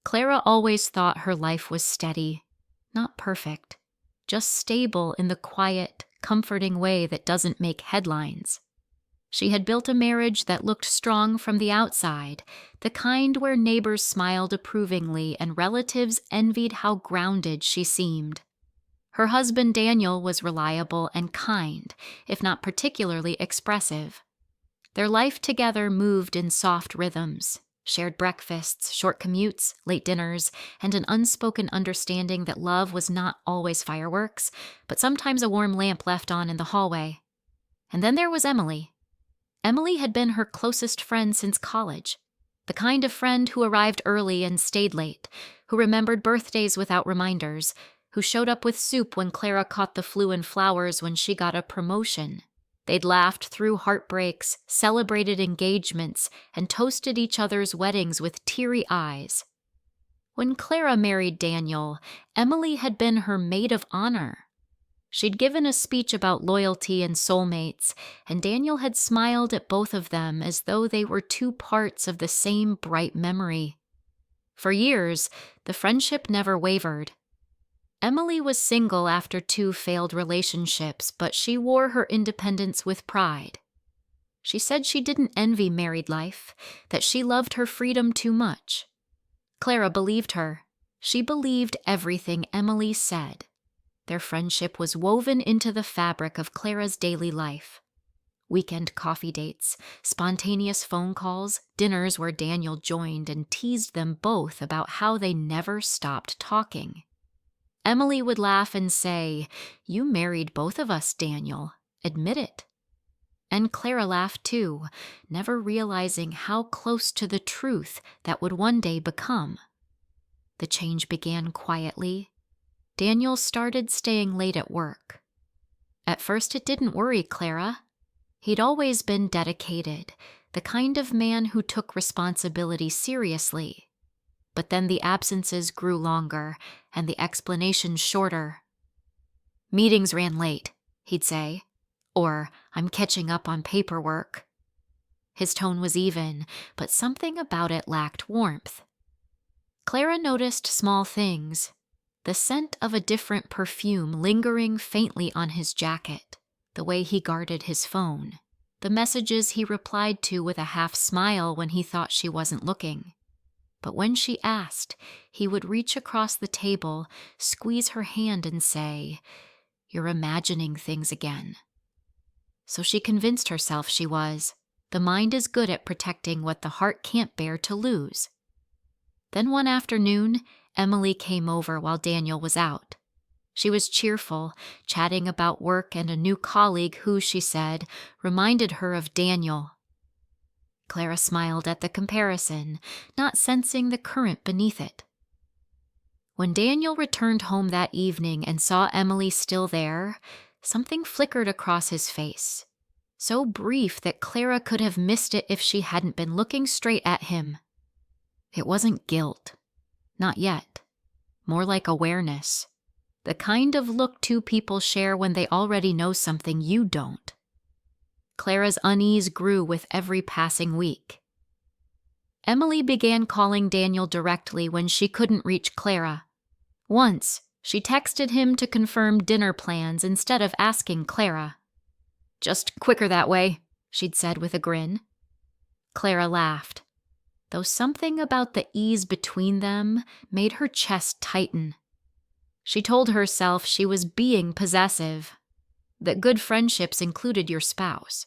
Clara always thought her life was steady, not perfect, just stable in the quiet, comforting way that doesn't make headlines. She had built a marriage that looked strong from the outside, the kind where neighbors smiled approvingly and relatives envied how grounded she seemed. Her husband Daniel was reliable and kind, if not particularly expressive. Their life together moved in soft rhythms, shared breakfasts, short commutes, late dinners, and an unspoken understanding that love was not always fireworks, but sometimes a warm lamp left on in the hallway. And then there was Emily. Emily had been her closest friend since college, the kind of friend who arrived early and stayed late, who remembered birthdays without reminders, who showed up with soup when Clara caught the flu and flowers when she got a promotion. They'd laughed through heartbreaks, celebrated engagements, and toasted each other's weddings with teary eyes. When Clara married Daniel, Emily had been her maid of honor. She'd given a speech about loyalty and soulmates, and Daniel had smiled at both of them as though they were two parts of the same bright memory. For years, the friendship never wavered. Emily was single after 2 failed relationships, but she wore her independence with pride. She said she didn't envy married life, that she loved her freedom too much. Clara believed her. She believed everything Emily said. Their friendship was woven into the fabric of Clara's daily life. Weekend coffee dates, spontaneous phone calls, dinners where Daniel joined and teased them both about how they never stopped talking. Emily would laugh and say, "You married both of us, Daniel. Admit it." And Clara laughed too, never realizing how close to the truth that would one day become. The change began quietly. Daniel started staying late at work. At first, it didn't worry Clara. He'd always been dedicated, the kind of man who took responsibility seriously. But then the absences grew longer and the explanations shorter. "Meetings ran late," he'd say, or "I'm catching up on paperwork." His tone was even, but something about it lacked warmth. Clara noticed small things. The scent of a different perfume lingering faintly on his jacket, the way he guarded his phone, the messages he replied to with a half smile when he thought she wasn't looking. But when she asked, he would reach across the table, squeeze her hand and say, "You're imagining things again." So she convinced herself she was. The mind is good at protecting what the heart can't bear to lose. Then one afternoon, Emily came over while Daniel was out. She was cheerful, chatting about work and a new colleague who, she said, reminded her of Daniel. Clara smiled at the comparison, not sensing the current beneath it. When Daniel returned home that evening and saw Emily still there, something flickered across his face, so brief that Clara could have missed it if she hadn't been looking straight at him. It wasn't guilt. Not yet. More like awareness. The kind of look two people share when they already know something you don't. Clara's unease grew with every passing week. Emily began calling Daniel directly when she couldn't reach Clara. Once, she texted him to confirm dinner plans instead of asking Clara. "Just quicker that way," she'd said with a grin. Clara laughed, though something about the ease between them made her chest tighten. She told herself she was being possessive, that good friendships included your spouse.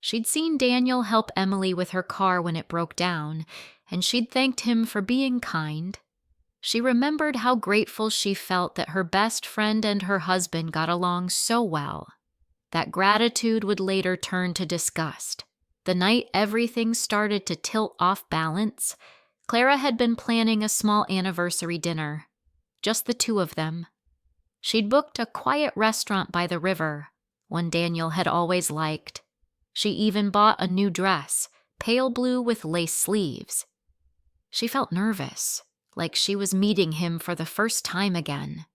She'd seen Daniel help Emily with her car when it broke down, and she'd thanked him for being kind. She remembered how grateful she felt that her best friend and her husband got along so well. That gratitude would later turn to disgust. The night everything started to tilt off balance, Clara had been planning a small anniversary dinner. Just the two of them. She'd booked a quiet restaurant by the river, one Daniel had always liked. She even bought a new dress, pale blue with lace sleeves. She felt nervous, like she was meeting him for the first time again.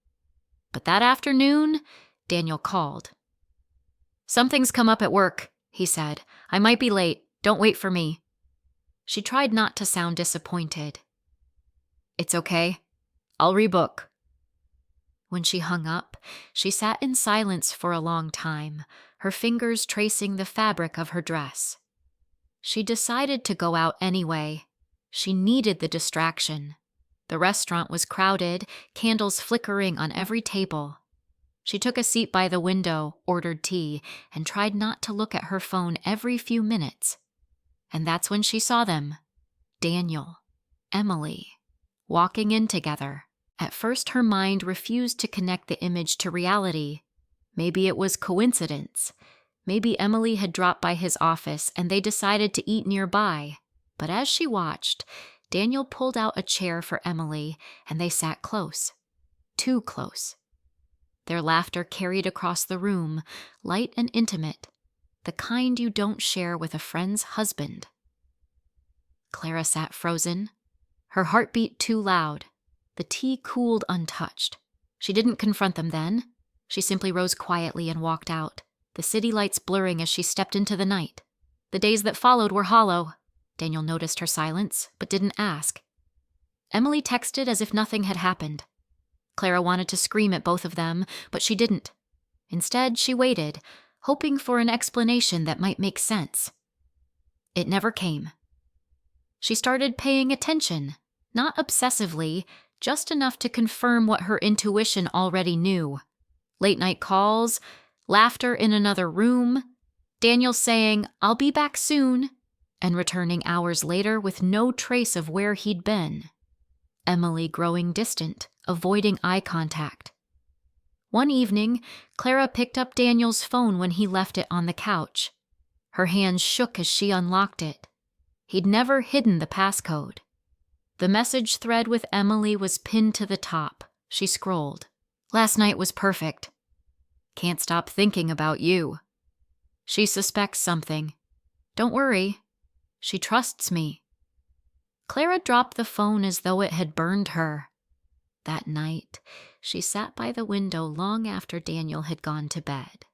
But that afternoon, Daniel called. "Something's come up at work," he said. "I might be late. Don't wait for me." She tried not to sound disappointed. It's okay. I'll rebook. When she hung up, she sat in silence for a long time, her fingers tracing the fabric of her dress. She decided to go out anyway. She needed the distraction. The restaurant was crowded, candles flickering on every table. She took a seat by the window, ordered tea, and tried not to look at her phone every few minutes. And that's when she saw them. Daniel, Emily, walking in together. At first, her mind refused to connect the image to reality. Maybe it was coincidence. Maybe Emily had dropped by his office and they decided to eat nearby. But as she watched, Daniel pulled out a chair for Emily and they sat close. Too close. Their laughter carried across the room, light and intimate, the kind you don't share with a friend's husband. Clara sat frozen, her heartbeat too loud. The tea cooled untouched. She didn't confront them then. She simply rose quietly and walked out, the city lights blurring as she stepped into the night. The days that followed were hollow. Daniel noticed her silence, but didn't ask. Emily texted as if nothing had happened. Clara wanted to scream at both of them, but she didn't. Instead, she waited, hoping for an explanation that might make sense. It never came. She started paying attention, not obsessively, just enough to confirm what her intuition already knew. Late-night calls, laughter in another room, Daniel saying, "I'll be back soon," and returning hours later with no trace of where he'd been. Emily growing distant, avoiding eye contact. One evening, Clara picked up Daniel's phone when he left it on the couch. Her hands shook as she unlocked it. He'd never hidden the passcode. The message thread with Emily was pinned to the top. She scrolled. "Last night was perfect. Can't stop thinking about you. She suspects something. Don't worry. She trusts me." Clara dropped the phone as though it had burned her. That night, she sat by the window long after Daniel had gone to bed.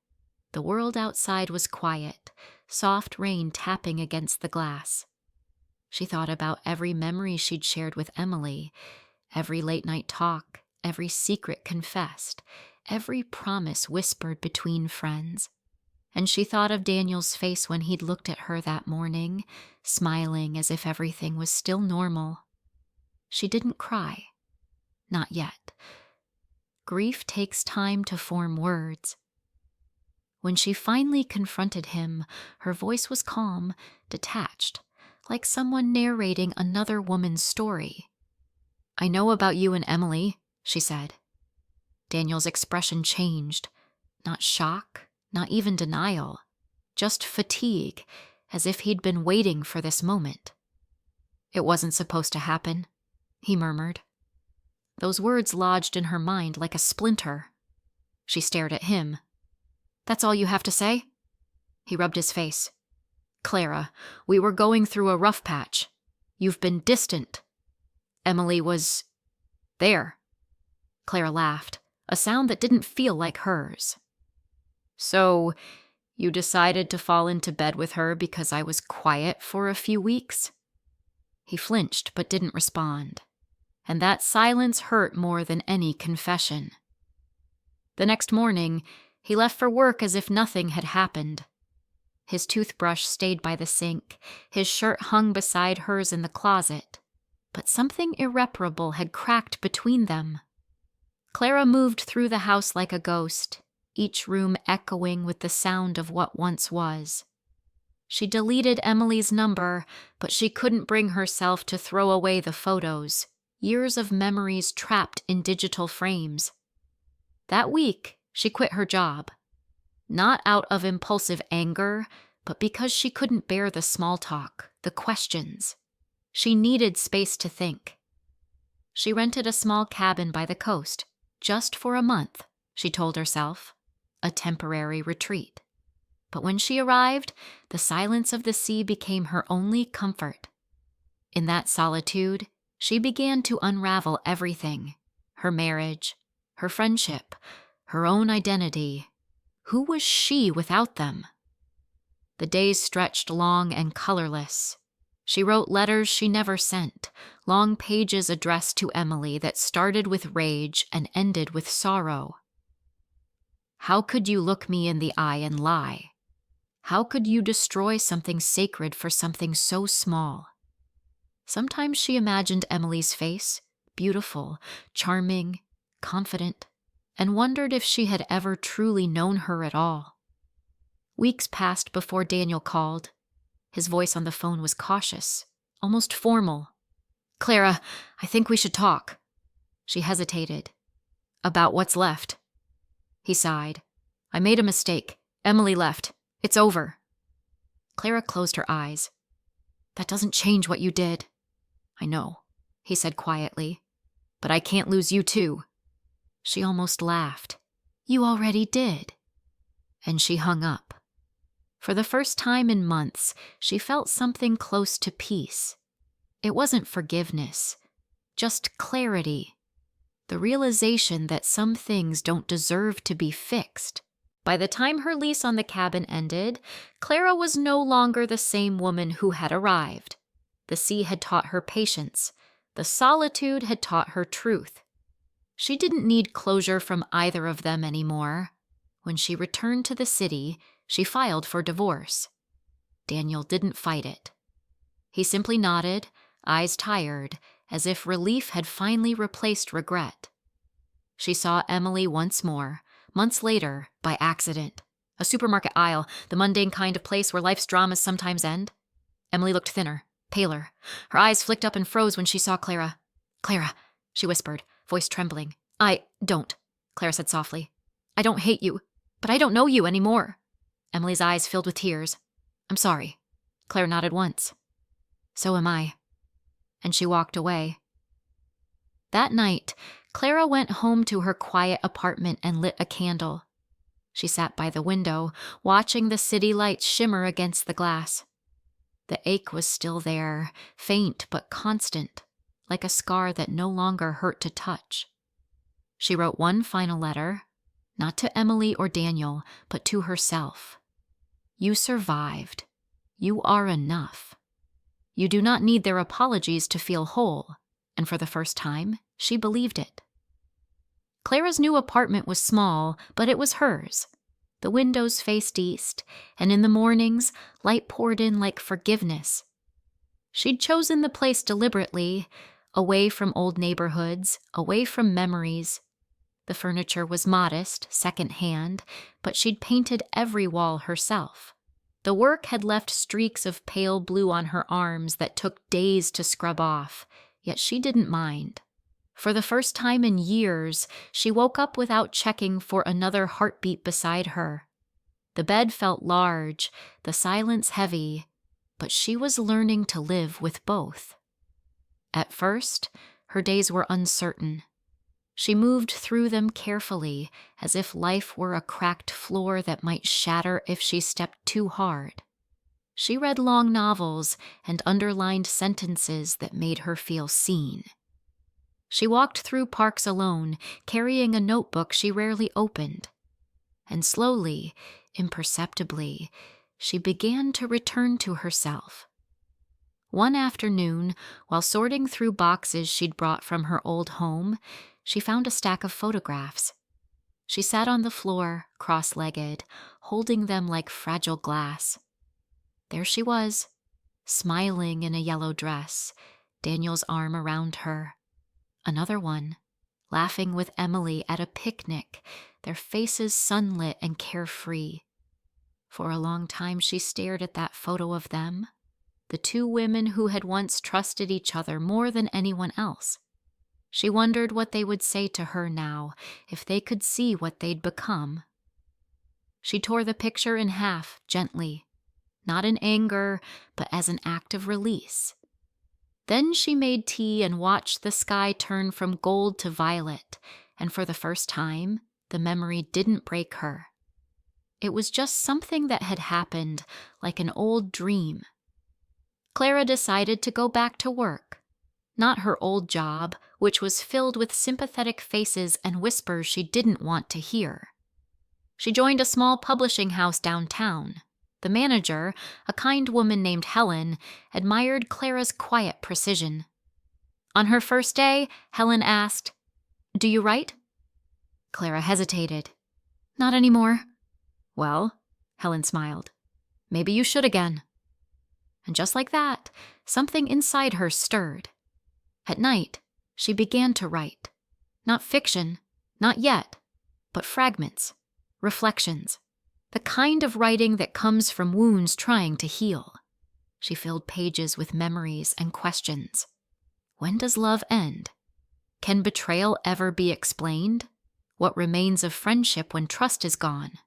The world outside was quiet, soft rain tapping against the glass. She thought about every memory she'd shared with Emily, every late-night talk, every secret confessed, every promise whispered between friends. And she thought of Daniel's face when he'd looked at her that morning, smiling as if everything was still normal. She didn't cry. Not yet. Grief takes time to form words. When she finally confronted him, her voice was calm, detached, like someone narrating another woman's story. "I know about you and Emily," she said. Daniel's expression changed. Not shock, not even denial, just fatigue, as if he'd been waiting for this moment. "It wasn't supposed to happen," he murmured. Those words lodged in her mind like a splinter. She stared at him. "That's all you have to say?" He rubbed his face. "Clara, we were going through a rough patch. You've been distant. Emily was there." Clara laughed, a sound that didn't feel like hers. "So, you decided to fall into bed with her because I was quiet for a few weeks?" He flinched but didn't respond. And that silence hurt more than any confession. The next morning, he left for work as if nothing had happened. His toothbrush stayed by the sink, his shirt hung beside hers in the closet, but something irreparable had cracked between them. Clara moved through the house like a ghost, each room echoing with the sound of what once was. She deleted Emily's number, but she couldn't bring herself to throw away the photos, years of memories trapped in digital frames. That week, she quit her job. Not out of impulsive anger, but because she couldn't bear the small talk, the questions. She needed space to think. She rented a small cabin by the coast, just for a month, she told herself, a temporary retreat. But when she arrived, the silence of the sea became her only comfort. In that solitude, she began to unravel everything: her marriage, her friendship, her own identity. Who was she without them? The days stretched long and colorless. She wrote letters she never sent, long pages addressed to Emily that started with rage and ended with sorrow. How could you look me in the eye and lie? How could you destroy something sacred for something so small? Sometimes she imagined Emily's face, beautiful, charming, confident, and wondered if she had ever truly known her at all. Weeks passed before Daniel called. His voice on the phone was cautious, almost formal. "Clara, I think we should talk." She hesitated. "About what's left?" He sighed. "I made a mistake. Emily left. It's over." Clara closed her eyes. "That doesn't change what you did." "I know," he said quietly. "But I can't lose you too." She almost laughed. "You already did." And she hung up. For the first time in months, she felt something close to peace. It wasn't forgiveness, just clarity. The realization that some things don't deserve to be fixed. By the time her lease on the cabin ended, Clara was no longer the same woman who had arrived. The sea had taught her patience. The solitude had taught her truth. She didn't need closure from either of them anymore. When she returned to the city, she filed for divorce. Daniel didn't fight it. He simply nodded, eyes tired, as if relief had finally replaced regret. She saw Emily once more, months later, by accident. A supermarket aisle, the mundane kind of place where life's dramas sometimes end. Emily looked thinner, paler. Her eyes flicked up and froze when she saw Clara. "Clara," she whispered, voice trembling. "I don't," Clara said softly. "I don't hate you, but I don't know you anymore." Emily's eyes filled with tears. "I'm sorry." Clara nodded once. "So am I." And she walked away. That night, Clara went home to her quiet apartment and lit a candle. She sat by the window, watching the city lights shimmer against the glass. The ache was still there, faint but constant, like a scar that no longer hurt to touch. She wrote one final letter, not to Emily or Daniel, but to herself. You survived. You are enough. You do not need their apologies to feel whole, and for the first time, she believed it. Clara's new apartment was small, but it was hers. The windows faced east, and in the mornings, light poured in like forgiveness. She'd chosen the place deliberately, away from old neighborhoods, away from memories. The furniture was modest, second-hand, but she'd painted every wall herself. The work had left streaks of pale blue on her arms that took days to scrub off, yet she didn't mind. For the first time in years, she woke up without checking for another heartbeat beside her. The bed felt large, the silence heavy, but she was learning to live with both. At first, her days were uncertain. She moved through them carefully, as if life were a cracked floor that might shatter if she stepped too hard. She read long novels and underlined sentences that made her feel seen. She walked through parks alone, carrying a notebook she rarely opened. And slowly, imperceptibly, she began to return to herself. One afternoon, while sorting through boxes she'd brought from her old home, she found a stack of photographs. She sat on the floor, cross-legged, holding them like fragile glass. There she was, smiling in a yellow dress, Daniel's arm around her. Another one, laughing with Emily at a picnic, their faces sunlit and carefree. For a long time she stared at that photo of them, the two women who had once trusted each other more than anyone else. She wondered what they would say to her now if they could see what they'd become. She tore the picture in half, gently, not in anger, but as an act of release. Then she made tea and watched the sky turn from gold to violet, and for the first time, the memory didn't break her. It was just something that had happened, like an old dream. Clara decided to go back to work. Not her old job, which was filled with sympathetic faces and whispers she didn't want to hear. She joined a small publishing house downtown. The manager, a kind woman named Helen, admired Clara's quiet precision. On her first day, Helen asked, "Do you write?" Clara hesitated. "Not anymore." "Well," Helen smiled, "maybe you should again." And just like that, something inside her stirred. At night, she began to write. Not fiction, not yet, but fragments, reflections, the kind of writing that comes from wounds trying to heal. She filled pages with memories and questions. When does love end? Can betrayal ever be explained? What remains of friendship when trust is gone?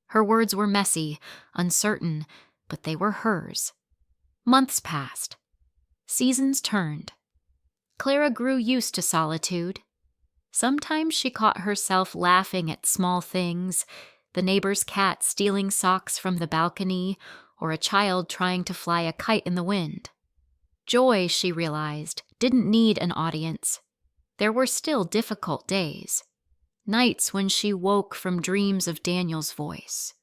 Her words were messy, uncertain, but they were hers. Months passed. Seasons turned. Clara grew used to solitude. Sometimes she caught herself laughing at small things, the neighbor's cat stealing socks from the balcony, or a child trying to fly a kite in the wind. Joy, she realized, didn't need an audience. There were still difficult days. Nights when she woke from dreams of Daniel's voice,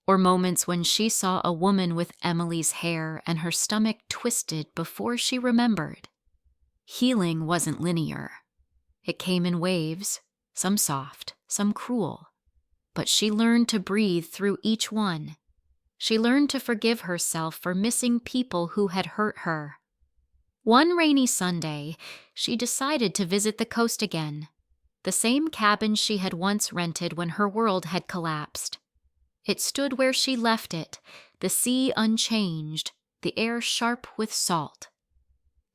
or moments when she saw a woman with Emily's hair and her stomach twisted before she remembered. Healing wasn't linear. It came in waves, some soft, some cruel. But she learned to breathe through each one. She learned to forgive herself for missing people who had hurt her. One rainy Sunday, she decided to visit the coast again, the same cabin she had once rented when her world had collapsed. It stood where she left it, the sea unchanged, the air sharp with salt.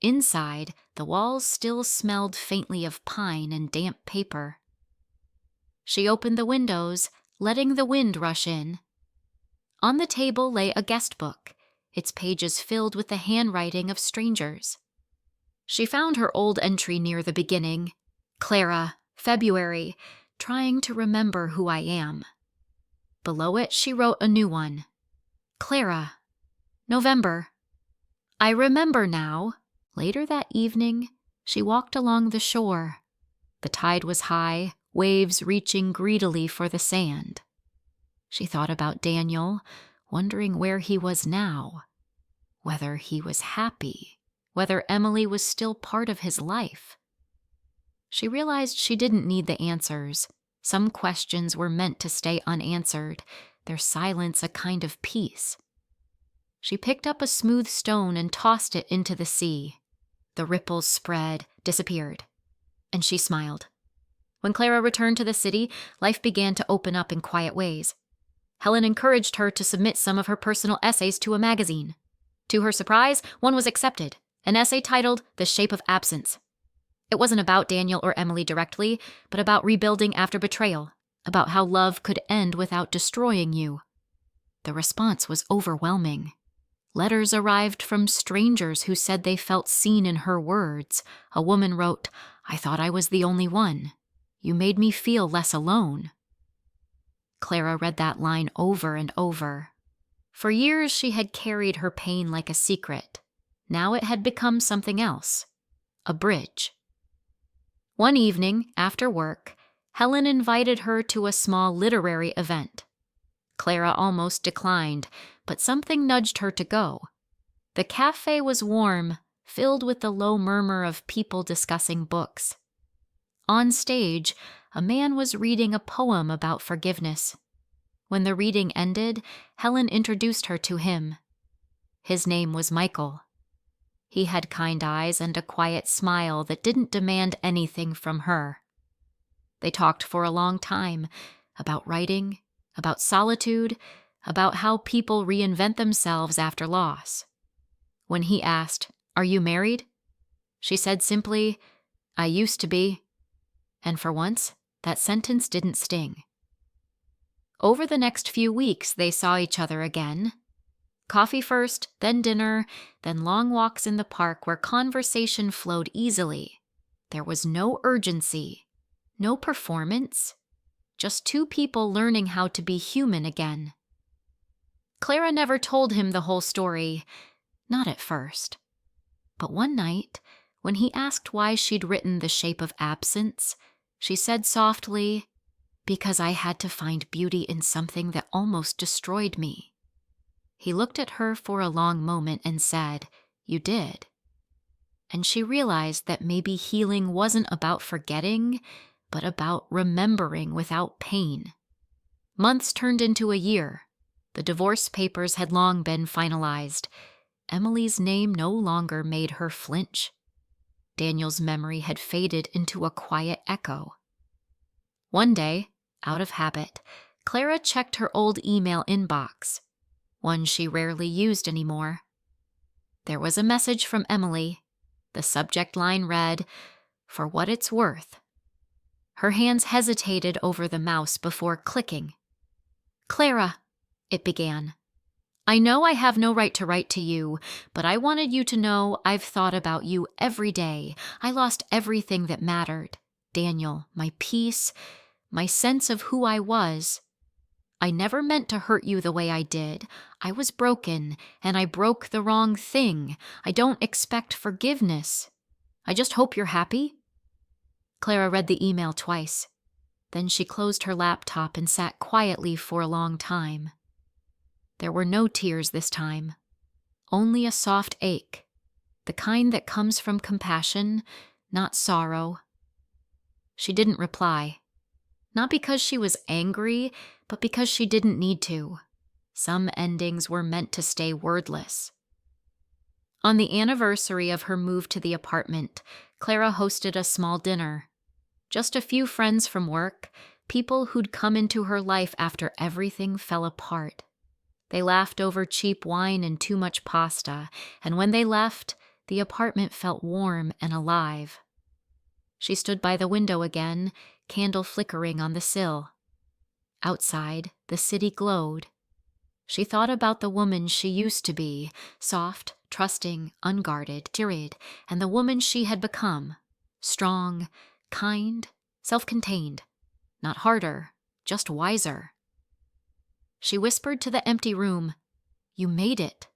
Inside, the walls still smelled faintly of pine and damp paper. She opened the windows, letting the wind rush in. On the table lay a guest book, its pages filled with the handwriting of strangers. She found her old entry near the beginning, "Clara, February, trying to remember who I am." Below it, she wrote a new one, "Clara, November. I remember now." Later that evening, she walked along the shore. The tide was high, waves reaching greedily for the sand. She thought about Daniel, wondering where he was now, whether he was happy, whether Emily was still part of his life. She realized she didn't need the answers. Some questions were meant to stay unanswered, their silence a kind of peace. She picked up a smooth stone and tossed it into the sea. The ripples spread, disappeared, and she smiled. When Clara returned to the city, life began to open up in quiet ways. Helen encouraged her to submit some of her personal essays to a magazine. To her surprise, one was accepted, an essay titled "The Shape of Absence." It wasn't about Daniel or Emily directly, but about rebuilding after betrayal, about how love could end without destroying you. The response was overwhelming. Letters arrived from strangers who said they felt seen in her words. A woman wrote, "I thought I was the only one. You made me feel less alone." Clara read that line over and over. For years she had carried her pain like a secret. Now it had become something else, a bridge. One evening, after work, Helen invited her to a small literary event. Clara almost declined, but something nudged her to go. The cafe was warm, filled with the low murmur of people discussing books. On stage, a man was reading a poem about forgiveness. When the reading ended, Helen introduced her to him. His name was Michael. He had kind eyes and a quiet smile that didn't demand anything from her. They talked for a long time, about writing, about solitude, about how people reinvent themselves after loss. When he asked, "Are you married?" she said simply, "I used to be." And for once, that sentence didn't sting. Over the next few weeks, they saw each other again. Coffee first, then dinner, then long walks in the park where conversation flowed easily. There was no urgency, no performance, just two people learning how to be human again. Clara never told him the whole story, not at first. But one night, when he asked why she'd written The Shape of Absence, she said softly, "Because I had to find beauty in something that almost destroyed me." He looked at her for a long moment and said, "You did." And she realized that maybe healing wasn't about forgetting, but about remembering without pain. Months turned into a year. The divorce papers had long been finalized. Emily's name no longer made her flinch. Daniel's memory had faded into a quiet echo. One day, out of habit, Clara checked her old email inbox, one she rarely used anymore. There was a message from Emily. The subject line read, "For what it's worth." Her hands hesitated over the mouse before clicking. "Clara," it began. "I know I have no right to write to you, but I wanted you to know I've thought about you every day. I lost everything that mattered. Daniel, my peace, my sense of who I was. I never meant to hurt you the way I did. I was broken, and I broke the wrong thing. I don't expect forgiveness. I just hope you're happy." Clara read the email twice. Then she closed her laptop and sat quietly for a long time. There were no tears this time, only a soft ache, the kind that comes from compassion, not sorrow. She didn't reply, not because she was angry, but because she didn't need to. Some endings were meant to stay wordless. On the anniversary of her move to the apartment, Clara hosted a small dinner. Just a few friends from work, people who'd come into her life after everything fell apart. They laughed over cheap wine and too much pasta, and when they left, the apartment felt warm and alive. She stood by the window again, candle flickering on the sill. Outside, the city glowed. She thought about the woman she used to be, soft, trusting, unguarded, and the woman she had become, strong, kind, self-contained, not harder, just wiser. She whispered to the empty room, "You made it,"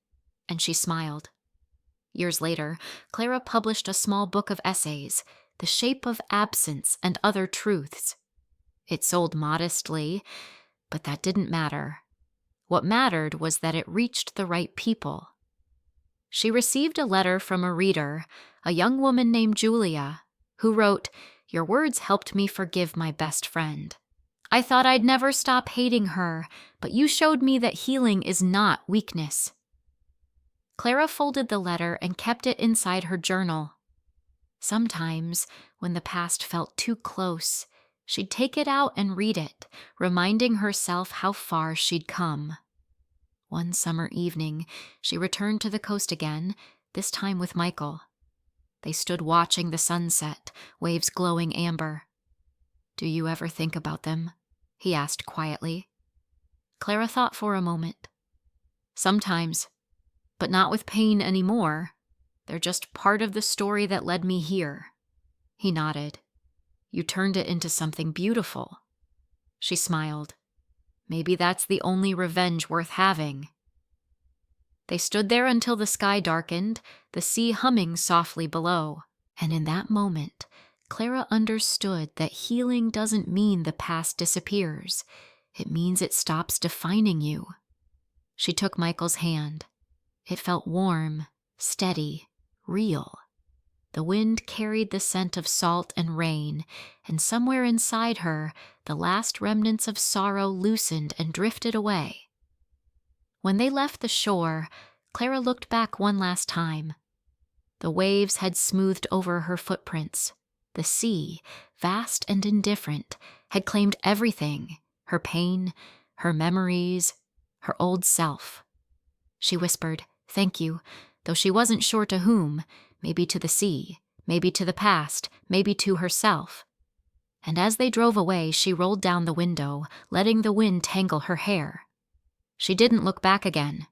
and she smiled. Years later, Clara published a small book of essays, The Shape of Absence and Other Truths. It sold modestly, but that didn't matter. What mattered was that it reached the right people. She received a letter from a reader, a young woman named Julia, who wrote, "Your words helped me forgive my best friend. I thought I'd never stop hating her, but you showed me that healing is not weakness." Clara folded the letter and kept it inside her journal. Sometimes, when the past felt too close, she'd take it out and read it, reminding herself how far she'd come. One summer evening, she returned to the coast again, this time with Michael. They stood watching the sunset, waves glowing amber. "Do you ever think about them?" he asked quietly. Clara thought for a moment. "Sometimes, but not with pain anymore. They're just part of the story that led me here." He nodded. "You turned it into something beautiful." She smiled. "Maybe that's the only revenge worth having." They stood there until the sky darkened, the sea humming softly below. And in that moment, Clara understood that healing doesn't mean the past disappears. It means it stops defining you. She took Michael's hand. It felt warm, steady, real. The wind carried the scent of salt and rain, and somewhere inside her, the last remnants of sorrow loosened and drifted away. When they left the shore, Clara looked back one last time. The waves had smoothed over her footprints. The sea, vast and indifferent, had claimed everything, her pain, her memories, her old self. She whispered, "Thank you," though she wasn't sure to whom, maybe to the sea, maybe to the past, maybe to herself. And as they drove away, she rolled down the window, letting the wind tangle her hair. She didn't look back again.